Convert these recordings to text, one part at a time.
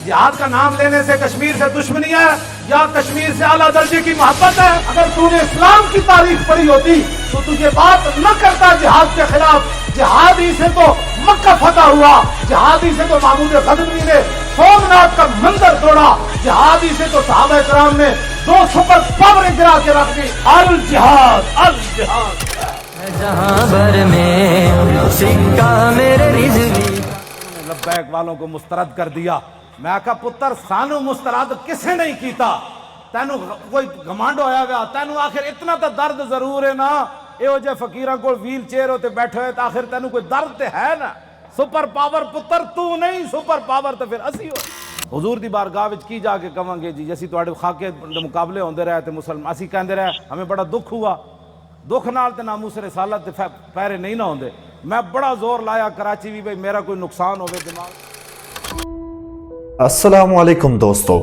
जिहाद का नाम लेने से कश्मीर से दुश्मनी है या कश्मीर से आला दर्जे की मोहब्बत है? अगर तूने इस्लाम की तारीख पढ़ी होती तो तुझे बात न करता जिहाद के खिलाफ। जिहादी से तो मक्का फतह हुआ, जिहादी से तो महमूद गजनवी ने सोमनाथ का मंदिर तोड़ा, जिहादी से तो सहाबा किराम ने 2 सुपर पावर गिरा के रख दी। अल जिहाद, अल जिहाद। जहां भर में सिक्का मेरे रिज़वी। लब्बैक वालों को मुस्तरद कर दिया। मैं आखा पुत्र सानू मुस्तरद किसे नहीं कीता, तैनू कोई घमंड होया गया, तैनू आखिर इतना तो दर्द जरूर है ना। एहो जे फकीरां कोल व्हील चेयर होते बैठे हुए तो आखिर तैनू कोई दर्द ते है ना। सुपर पावर पुत्र तू नहीं, सुपर पावर तो फिर असी हो। हुजूर दी बारगाह विच की जाके कवांगे जी जैसी तुहाडे खाके दे मुकाबले होंदे रहे ते मुसलमान असी कहंदे रहे हमें बड़ा दुख हुआ, दुख नाल ते नामूस रिसालत ते पैरे नहीं ना होंदे। मैं बड़ा जोर लाया कराची भी भाई मेरा कोई नुकसान होवे दिमाग। अस्सलाम वालेकुम दोस्तों,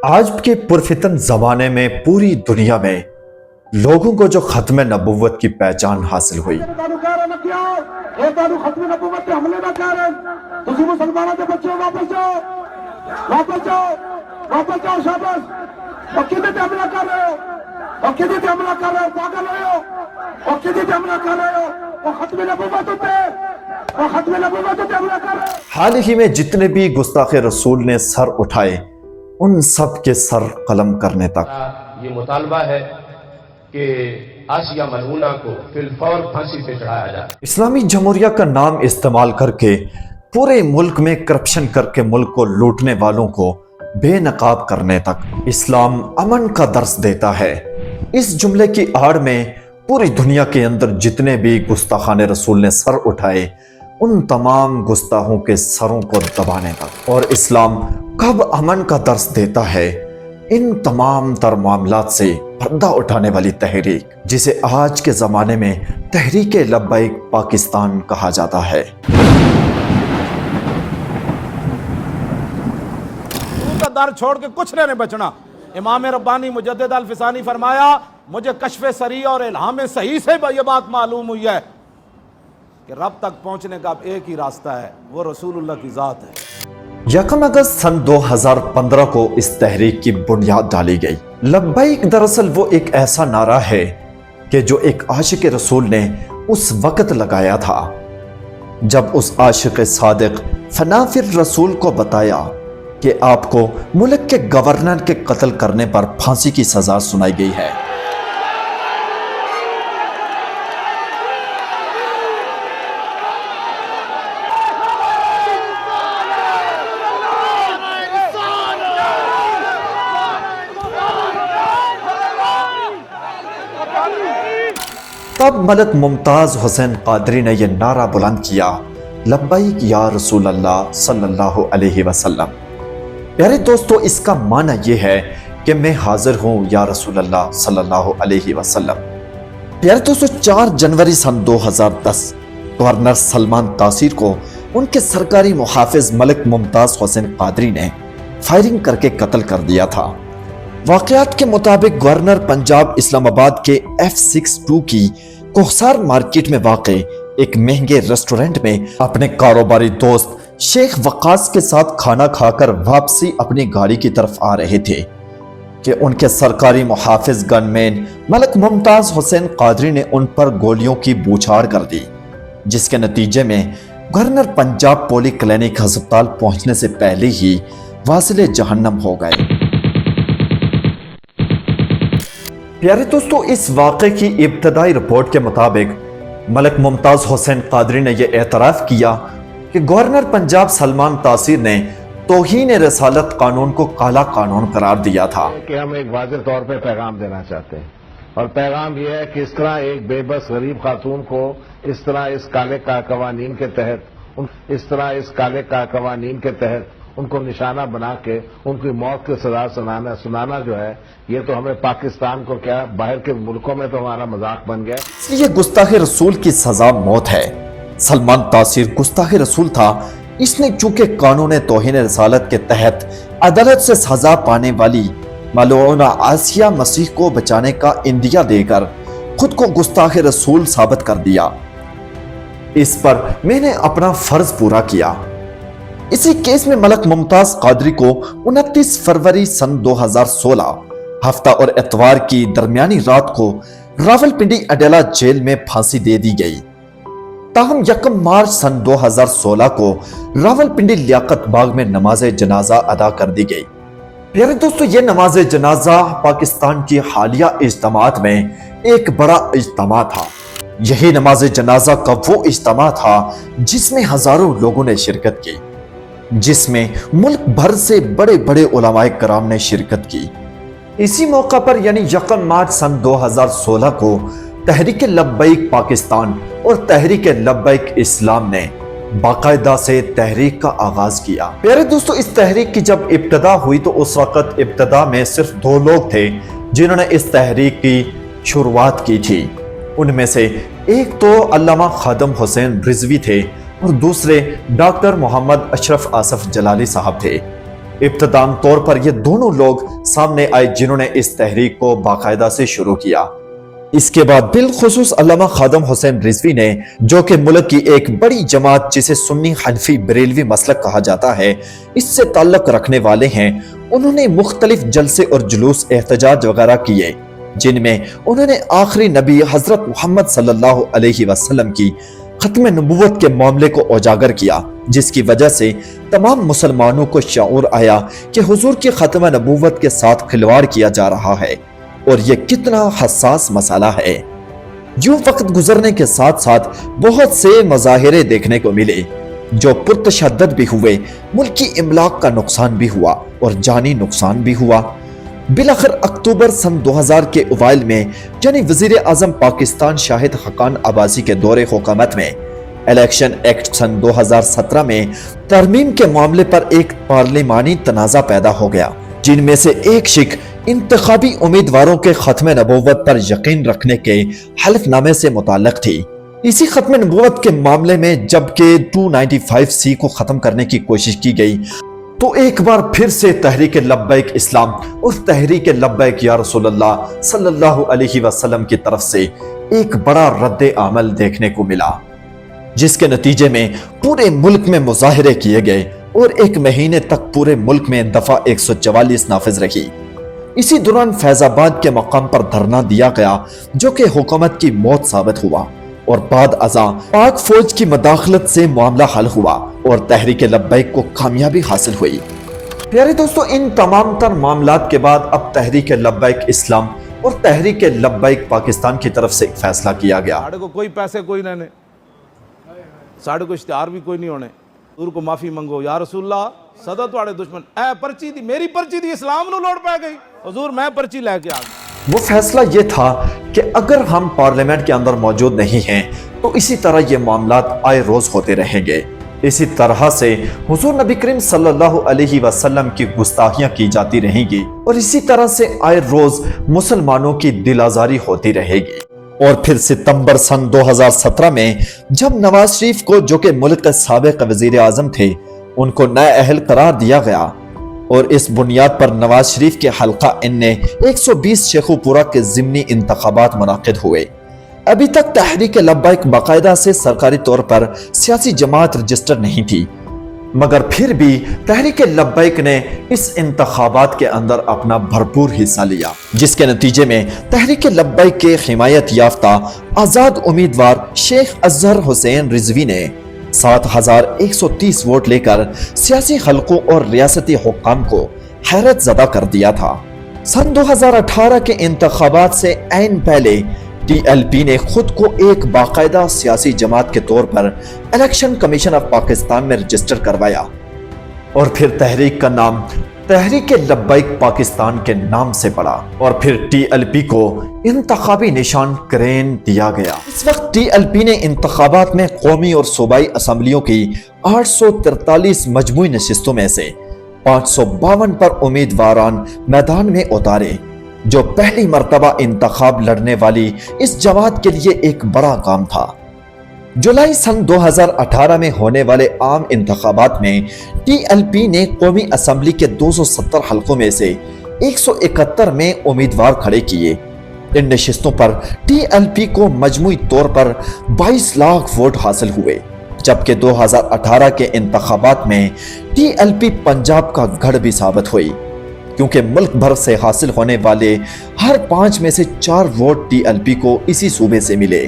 आज के पुरफितन ज़माने में पूरी दुनिया में लोगों को जो खत्म नबुव्वत की पहचान हासिल हुई, हाल ही में जितने भी गुस्ताखे रसूल ने सर उठाए उन सब के सर कलम करने तक ये मुतालबा है कि आसिया मलऊना को फिलफौर फांसी पे चढ़ाया जाए। इस्लामी जमहूरिया का नाम इस्तेमाल करके पूरे मुल्क में करप्शन करके मुल्क को लूटने वालों को बेनकाब करने तक इस्लाम अमन का दर्स देता है। इस जुमले की आड़ में पूरी दुनिया के अंदर जितने भी गुस्ताखाने रसूल ने सर उठाए उन तमाम गुस्ताखों के सरों को दबाने तक। और इस्लाम कब अमन का दर्स देता है, इन तमाम तर मामलात से पर्दा उठाने वाली तहरीक जिसे आज के ज़माने में तहरीक लब्बैक पाकिस्तान कहा जाता है। का दर छोड़ के कुछ नहीं बचना। इमाम रब्बानी मुजद्दिद अल फिसानी फरमाया मुझे कश्फ सरी और इल्हाम सही से ये बात मालूम हुई है कि रब तक पहुंचने का अब एक ही रास्ता है, वो रसूलुल्लाह की जात है। 1 अगस्त सन 2015 को इस तहरीक की बुनियाद डाली गई। लब्बैक दरअसल वो एक ऐसा नारा है कि जो एक आशिक रसूल ने उस वक्त लगाया था जब उस आशिक सादिक फनाफिर रसूल को बताया कि आपको मुल्क के गवर्नर के कत्ल करने पर फांसी की सजा सुनाई गई है। तब मलक मुमताज हुसैन कादरी ने यह नारा बुलंद किया, लब्बैक या रसूल अल्लाह सल्लल्लाहु अलैहि वसल्लम। प्यारे दोस्तों, इसका माना यह है कि मैं हाजिर हूं या रसूल अल्लाह सल्लल्लाहु अलैहि वसल्लम। प्यारे दोस्तों, 4 जनवरी सन 2010 गवर्नर सलमान तासीर को उनके सरकारी मुहाफिज मलक मुमताज हुसैन कादरी ने फायरिंग करके कत्ल कर दिया था। वाकयात के मुताबिक गवर्नर पंजाब इस्लामाबाद के F62 की कोहसार मार्केट में वाक़े एक महंगे रेस्टोरेंट में अपने कारोबारी दोस्त शेख वकास के साथ खाना खाकर वापसी अपनी गाड़ी की तरफ आ रहे थे कि उनके सरकारी मुहाफिज गनमैन मलक मुमताज हुसैन कादरी ने उन पर गोलियों की बौछार कर दी, जिसके नतीजे में गवर्नर पंजाब पॉली क्लिनिक अस्पताल पहुंचने से पहले ही वासिले जहन्नम हो गए। प्यारे दोस्तों, इस वाक़े की इब्तदाई रिपोर्ट के मुताबिक मलक मुमताज हुसैन कादरी ने यह एतराफ़ किया कि गवर्नर पंजाब सलमान तासीर ने तौहीन रसालत कानून को काला कानून करार दिया था कि हम एक वाज़ेह तौर पे पैगाम देना चाहते हैं, और पैगाम यह है कि इस तरह एक बेबस गरीब खातून को इस तरह इस काले कवानीन के तहत उनको निशाना बना के उनकी मौत की सजा सुनाना जो है, ये तो हमें पाकिस्तान को क्या बाहर के मुल्कों में तो हमारा मजाक बन गया। इसलिए गुस्ताखे रसूल की सजा मौत है। सलमान तासीर गुस्ताखे रसूल था, इसने चूंकि कानून तौहीन रसालत के तहत अदालत से सजा पाने वाली मलऊना आसिया मसीह को बचाने का इंदिया देकर खुद को गुस्ताखे रसूल साबित कर दिया। इस पर मैंने अपना फर्ज पूरा किया। इसी केस में मलक मुमताज कादरी को 29 फरवरी सन 2016 हफ्ता और इतवार की दरमियानी रात को रावलपिंडी अडेला जेल में फांसी दे दी गई। ताहम 1 मार्च सन 2016 को रावलपिंडी लियाकत बाग में नमाज जनाजा अदा कर दी गई। प्यारे दोस्तों, ये नमाज जनाजा पाकिस्तान की हालिया इज्तिमात में एक बड़ा इज्तिमा था। यही नमाज जनाजा का वो इज्तिमा था जिसमें हजारों लोगों ने शिरकत की, जिसमें मुल्क भर से बड़े बड़े उलमाए कराम ने शिरकत की। इसी मौका पर यानी 1 मार्च सन 2016 को तहरीक लब्बैक पाकिस्तान और तहरीक लब्बैक इस्लाम ने बाकायदा से तहरीक का आगाज किया। प्यारे दोस्तों, इस तहरीक की जब इब्तदा हुई तो उस वक्त इब्तदा में सिर्फ 2 लोग थे जिन्होंने इस तहरीक की शुरुआत की थी। उनमें से एक तो अल्लामा खादम हुसैन रिजवी थे और दूसरे डॉक्टर मोहम्मद अशरफ आसफ जलाली साहब थे। इब्तदाई तौर पर ये दोनों लोग सामने आए जिन्होंने इस तहरीक को बाकायदा से शुरू किया। इसके बाद बिलखुसूस अल्लामा खादम हुसैन रिजवी ने, जो कि मुल्क की एक बड़ी जमात जिसे सुन्नी हनफी बरेलवी मसलक कहा जाता है, इससे ताल्लुक रखने वाले हैं, उन्होंने मुख्तलिफ जलसे और जुलूस एहतजाज वगैरह किए, जिनमें उन्होंने आखिरी नबी हजरत मोहम्मद सल्लल्लाहु अलैहि वसल्लम की खत्म नबूवत के मामले को उजागर किया, जिसकी वजह से तमाम मुसलमानों को शऊर आया कि हुजूर की खत्म नबूवत के साथ खिलवाड़ किया जा रहा है और यह कितना हसास मसला है। यूं वक्त गुजरने के साथ साथ बहुत से मज़ाहिरे देखने को मिले जो पुरतशद्दद भी हुए, मुल्की इमलाक का नुकसान भी हुआ और जानी नुकसान भी हुआ। बिलाखिर अक्टूबर सन 2000 के अवाइल में यानी वजीर आजम पाकिस्तान शाहिद हकान अब्बासी के दौरे हुकूमत में इलेक्शन एक्ट सन 2017 में तरमीम के मामले पर एक पार्लिमानी तनाज़ा पैदा हो गया, जिनमें से एक शिक इंतखाबी उम्मीदवारों के खत्म नबूवत पर यकीन रखने के हल्फनामे से मुताल्लिक थी। इसी खत्म नबूवत के मामले में जबकि 295C को खत्म करने की कोशिश की गई तो एक बार फिर से तहरीक लब्बैक इस्लाम और तहरीक लब्बैक या रसूलल्लाह सल्लल्लाहु अलैहि वसल्लम की तरफ से एक बड़ा रद्द अमल देखने को मिला, जिसके नतीजे में पूरे मुल्क में मुजाहिरे किए गए और 1 महीने तक पूरे मुल्क में दफा 144 नाफिज रही। इसी दौरान फैजाबाद के मकाम पर धरना दिया गया जो कि हुकूमत की मौत साबित हुआ और बाद अज़ां पाक फौज की मदाखलत से मामला हल हुआ और तहरीक लब्बैक को कामयाबी हासिल हुई। प्यारे दोस्तों, इन तमाम तर मामलात के बाद अब तहरीक लब्बैक इस्लाम और तहरीक लब्बैक पाकिस्तान की तरफ से एक फैसला किया गया। साढ़े को कोई पैसे कोई नहीं, साढ़े को इश्तिहार भी कोई नहीं होने। हुजूर को माफी मंगो या रसूलल्लाह, सदा तुहाड़े दुश्मन ए पर्ची दी, मेरी पर्ची दी इस्लाम नु लोड़ पै गई, हुजूर मैं पर्ची लेके आ गया। वो फैसला ये था कि अगर हम पार्लियामेंट के अंदर मौजूद नहीं हैं तो इसी तरह ये मामलात आए रोज होते रहेंगे। इसी तरह से हुजूर नबी करीम सल्लल्लाहु अलैहि वसल्लम की गुस्ताखियां की जाती रहेंगी और इसी तरह से आए रोज मुसलमानों की दिल आजारी होती रहेगी। और फिर सितंबर सन 2017 में जब नवाज शरीफ को, जो कि मुल्क के साबिक वजीर आजम थे, उनको नाअहल करार दिया गया और इस बुनियाद पर नवाज शरीफ के हल्का इन ने 120 शेखुपुरा के ज़िमनी इंतखाबात मुनाकिद हुए। अभी तक तहरीक लब्बैक बाकायदा से सरकारी तौर पर सियासी जमात रजिस्टर नहीं थी, मगर फिर भी तहरीक लब्बैक ने इस इंतखाबात के अंदर अपना भरपूर हिस्सा लिया, जिसके नतीजे में तहरीक लब्बैक के हिमायत याफ्ता आजाद उम्मीदवार शेख अजहर हुसैन रिजवी ने 7130 वोट लेकर सियासी हलकों और रियासती हुक्काम को हैरत ज़दा कर दिया था। सन 2018 के इंतखाबात से ऐन पहले TLP ने खुद को एक बाकायदा सियासी जमात के तौर पर इलेक्शन कमीशन ऑफ पाकिस्तान में रजिस्टर करवाया और फिर तहरीक का नाम तहरीक लब्बैक पाकिस्तान के नाम से पड़ा और फिर TLP को इंतखाबी निशान क्रेन दिया गया। इस वक्त TLP ने इंतखाबात में कौमी और सूबाई असम्बलियों की 843 मजमूई नशिस्तों में से 552 पर उम्मीदवारान मैदान में उतारे, जो पहली मर्तबा इंतखाब लड़ने वाली इस जमात के लिए एक बड़ा काम था। जुलाई सन 2018 में होने वाले आम इंतखाबात में TLP ने कौमी असम्बली के 270 हलकों में से 171 में उम्मीदवार खड़े किए। इन नशिस्तों पर TLP को मजमूई तौर पर 22 लाख वोट हासिल हुए। जबकि 2018 के इंतखाबात में TLP पंजाब का गढ़ भी साबित हुई, क्योंकि मुल्क भर से हासिल होने वाले हर 5 में से 4 वोट TLP को इसी सूबे से मिले।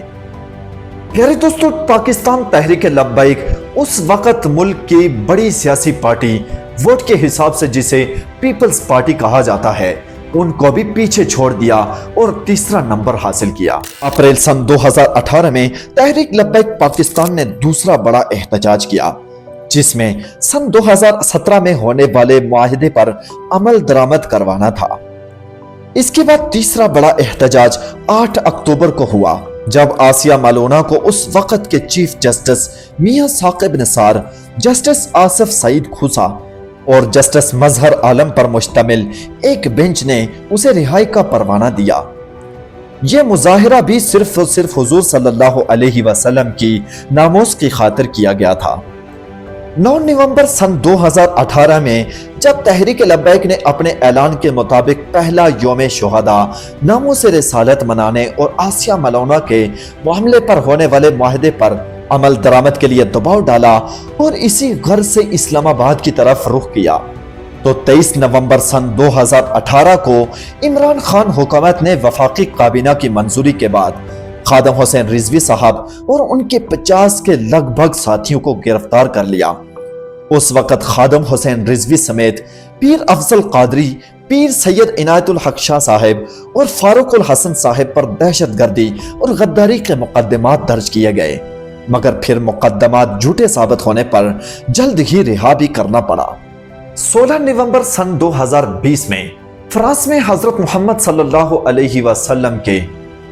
प्यारे दोस्तों, पाकिस्तान तहरीक लब्बैक उस वक्त मुल्क की बड़ी सियासी पार्टी वोट के हिसाब से जिसे पीपल्स पार्टी कहा जाता है, उनको भी पीछे छोड़ दिया और तीसरा नंबर हासिल किया। अप्रैल सन 2018 में तहरीक लब्बैक पाकिस्तान ने दूसरा बड़ा एहतजाज किया, जिसमें सन 2017 में होने वाले मुआहदे पर अमल दरामद करवाना था। इसके बाद तीसरा बड़ा एहतजाज 8 अक्टूबर को हुआ, जब आसिया मलोना को उस वक्त के चीफ जस्टिस मियां साकिब निसार, जस्टिस आसिफ सईद खूसा और जस्टिस मजहर आलम पर मुश्तमिल एक बेंच ने उसे रिहाई का परवाना दिया। यह मुजाहिरा भी सिर्फ और सिर्फ हुजूर सल्लल्लाहु अलैहि वसल्लम की नामोस की खातिर किया गया था। 9 नवंबर सन 2018 में जब तहरीक लब्बैक ने अपने ऐलान के मुताबिक पहला यौम शुहदा नामोस रिसालत मनाने और आसिया मलोना के मामले पर होने वाले मुआहदे पर अमल दरामद के लिए दबाव डाला और इसी गर्ज से इस्लामाबाद की तरफ रुख किया, तो 23 नवंबर सन 2018 को इमरान खान हुकूमत ने वफाकी काबीना की मंजूरी के बाद खादम हुसैन रिजवी साहब और उनके 50 के लगभग साथियों को गिरफ्तार कर लिया। उस वक्त खादम हुसैन रिजवी समेत पीर अफजल कादरी, पीर सैयद इनायतुल हक शाह साहिब और फारूकुल हसन साहिब पर दहशतगर्दी और गद्दारी के मुकदमात दर्ज किए गए, मगर फिर मुकदमात झूठे साबित होने पर जल्द ही रिहा भी करना पड़ा। 16 नवंबर सन 2020 में फ्रांस में हजरत मोहम्मद सल्लल्लाहु अलैहि वसल्लम के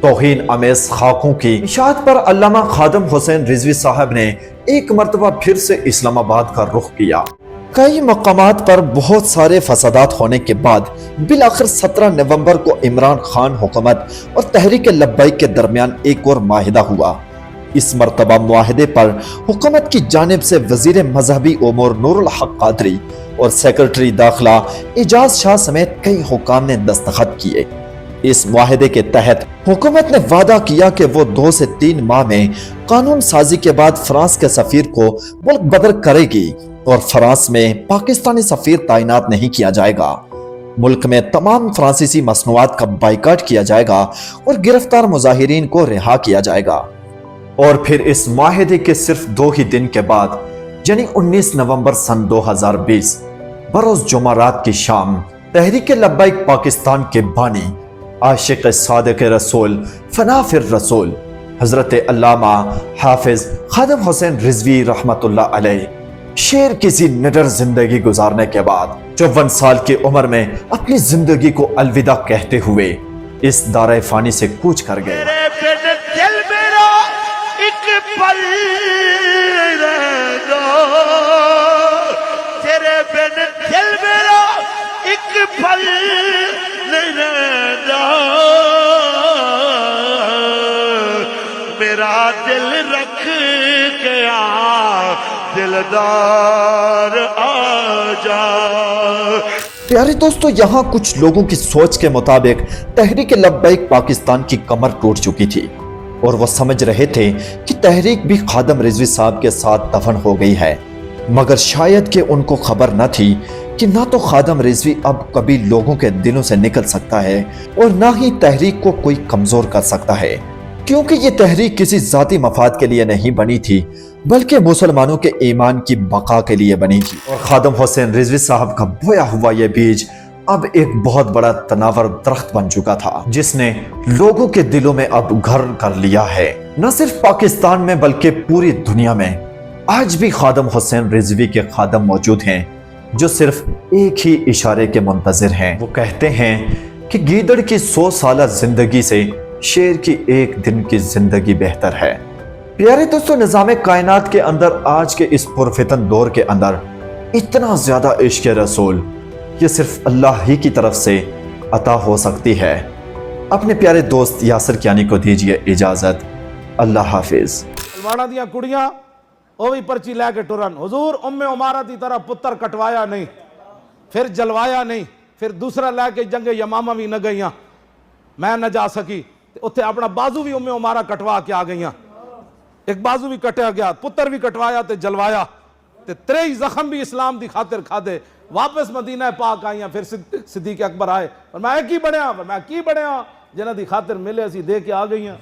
तौहीन अमेज खाकों की इशाअत पर अल्लामा खादम हुसैन रिजवी साहब ने एक मर्तबा फिर से इस्लामाबाद का रुख किया। कई मकामात पर बहुत सारे फसादात होने के बाद बिलाखिर 17 नवंबर को इमरान खान हुकूमत और तहरीक लब्बैक के दरमियान एक और माहिदा हुआ। इस मर्तबा मुआहदे पर हुकूमत की जानिब से वजीर मजहबी उमूर नूरुल हक कादरी और सेक्रेटरी दाखिला इजाज शाह समेत कई हुकाम ने दस्तखत किए। इस मुआहदे के तहत हुकूमत ने वादा किया कि वो 2 से 3 माह में कानून साजी के बाद फ्रांस के सफीर को मुल्क बदर करेगी और फ्रांस में पाकिस्तानी सफीर तैनात नहीं किया जाएगा। मुल्क में तमाम फ्रांसीसी मसनूआत का बाइकाट किया जाएगा और गिरफ्तार मुजाहिरीन को रिहा किया जाएगा। और फिर इस मुआहदे के सिर्फ 2 ही दिन के बाद, यानी 19 नवंबर सन 2020 बरोज जुमारात की शाम, तहरीक लब्बैक पाकिस्तान के बानी, आशिक सादिक रसूल, फनाफिर रसूल हजरत अल्लामा हाफिज खादम हुसैन रिजवी रहमतुल्लाह अलैह शेर किसी निडर जिंदगी गुजारने के बाद 54 साल की उम्र में अपनी जिंदगी को अलविदा कहते हुए इस दारे फानी से कूच कर गए। मेरा दिल रख के आ दिलदार आ जा। प्यारे दोस्तों, यहाँ कुछ लोगों की सोच के मुताबिक तहरीक लब्बैक पाकिस्तान की कमर टूट चुकी थी और वो समझ रहे थे कि तहरीक भी खादम रिजवी साहब के साथ दफन हो गई है, मगर शायद कि उनको खबर न थी कि ना तो खादम रिजवी अब कभी लोगों के दिलों से निकल सकता है और ना ही तहरीक को कोई कमजोर कर सकता है, क्योंकि ये तहरीक किसी जाती मफाद के लिए नहीं बनी थी बल्कि मुसलमानों के ईमान की बका के लिए बनी थी। और खादम हुसैन रिजवी साहब का बोया हुआ यह बीज अब एक बहुत बड़ा तनावर दरख्त बन चुका था, जिसने लोगों के दिलों में अब घर कर लिया है। न सिर्फ पाकिस्तान में बल्कि पूरी दुनिया में आज भी खादम हुसैन रिजवी के खादम मौजूद हैं जो सिर्फ एक ही इशारे के मुंतजिर हैं। वो कहते हैं कि गीदड़ की 100 साल जिंदगी से शेर की एक दिन की जिंदगी बेहतर है। प्यारे दोस्तों, निज़ाम कायनात के अंदर आज के इस पुरफितन दौर के अंदर इतना ज्यादा इश्क रसूल ये सिर्फ अल्लाह ही की तरफ से अता हो सकती है। अपने प्यारे दोस्त यासिर कियानी को दीजिए इजाजत। अल्लाह हाफिज। सलमाना दियां कुड़ियां ਉਹ भी पर्ची लैके टुरन। हुजूर उम्मे उमारा की तरह पुत्र कटवाया नहीं, फिर जलवाया नहीं, फिर दूसरा लैके जंगे यमामा भी न गईयां, मैं न जा सकी, उत्थे अपना बाजू भी उम्मे उमारा कटवा के आ गईयां। ایک بازو بھی کٹیا گیا, پتر بھی کٹوایا تے جلوایا تے 23 زخم بھی اسلام دی خاطر کھا دے. واپس مدینہ پاک آئیاں, پھر صدیق اکبر آئے, فرمایا کی بنیا, فرمایا کی بنیا, جنہ دی خاطر ملے اسی دے کے آ گئیاں.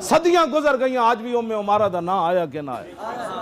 صدیاں گزر گئیاں, آج بھی ام عمارہ دا نہ آیا کہ نہ آیا.